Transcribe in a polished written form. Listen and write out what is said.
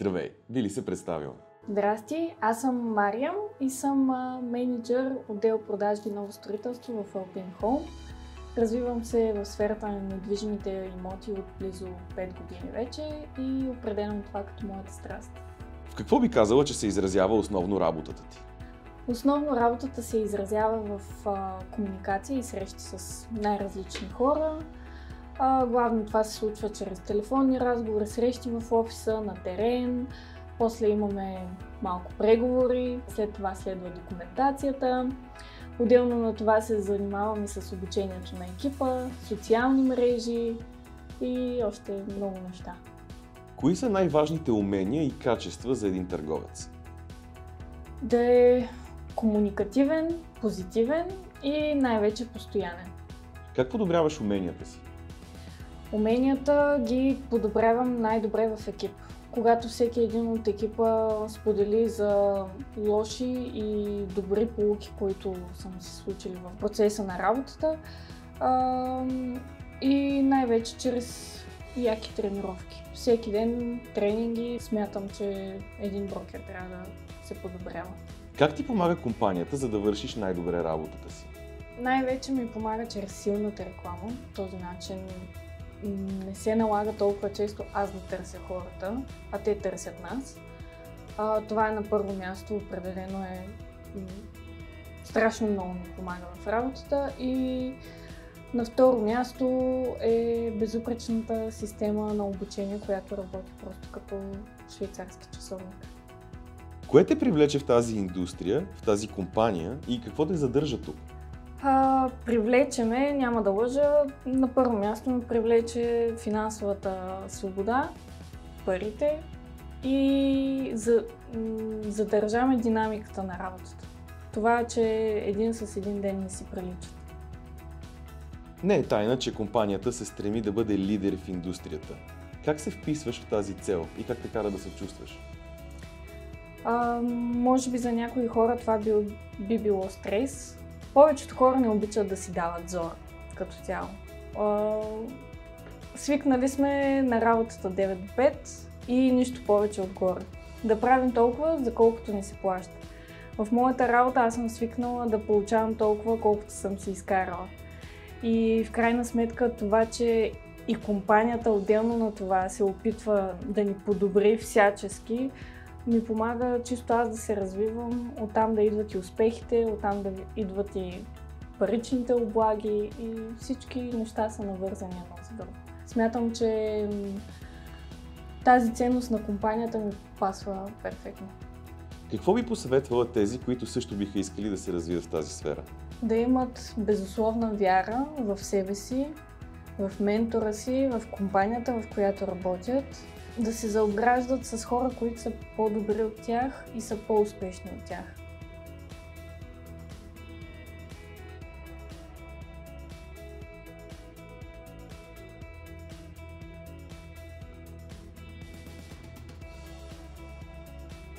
Здравей, би ли се представила? Здрасти, аз съм Мариям и съм мениджър отдел продажби ново строителство в Alpine Home. Развивам се в сферата на недвижимите имоти от близо 5 години вече и определям това като моята страст. В какво би казала, че се изразява основно работата ти? Основно работата се изразява в комуникация и срещи с най-различни хора. Главно това се случва чрез телефонни разговори, срещи в офиса, на терен. После имаме малко преговори, след това следва документацията. Отделно на това се занимавам и с обучението на екипа, социални мрежи и още много неща. Кои са най-важните умения и качества за един търговец? Да е комуникативен, позитивен и най-вече постоянен. Как подобряваш уменията си? Уменията ги подобрявам най-добре в екип. Когато всеки един от екипа сподели за лоши и добри поуки, които са му се случили в процеса на работата, и най-вече чрез яки тренировки. Всеки ден тренинги, смятам, че един брокер трябва да се подобрява. Как ти помага компанията, за да вършиш най-добре работата си? Най-вече ми помага чрез силната реклама. По този начин не се налага толкова често аз да търся хората, а те търсят нас. Това е на първо място, определено е страшно много ми помага в работата, и на второ място е безупречната система на обучение, която работи просто като швейцарски часовник. Кое те привлече в тази индустрия, в тази компания и какво те задържа тук? Привлече ме, няма да лъжа, на първо място ме привлече финансовата свобода, парите и задържаме динамиката на работата. Това, че един с един ден не си приличат. Не е тайна, че компанията се стреми да бъде лидер в индустрията. Как се вписваш в тази цел и как те кара да се чувстваш? Може би за някои хора това би било стрес. Повечето хора не обичат да си дават зор като цяло. Свикнали сме на работата 9 до 5 и нищо повече отгоре. Да правим толкова, за колкото ни се плаща. В моята работа аз съм свикнала да получавам толкова, колкото съм си изкарала. И в крайна сметка това, че и компанията отделно на това се опитва да ни подобри всячески, ми помага чисто аз да се развивам, оттам да идват и успехите, оттам да идват и паричните облаги и всички неща са навързани едно за друго. Смятам, че тази ценност на компанията ми пасва перфектно. Какво би посъветвала тези, които също биха искали да се развият в тази сфера? Да имат безусловна вяра в себе си, в ментора си, в компанията, в която работят, да се заобграждат с хора, които са по-добри от тях и са по-успешни от тях.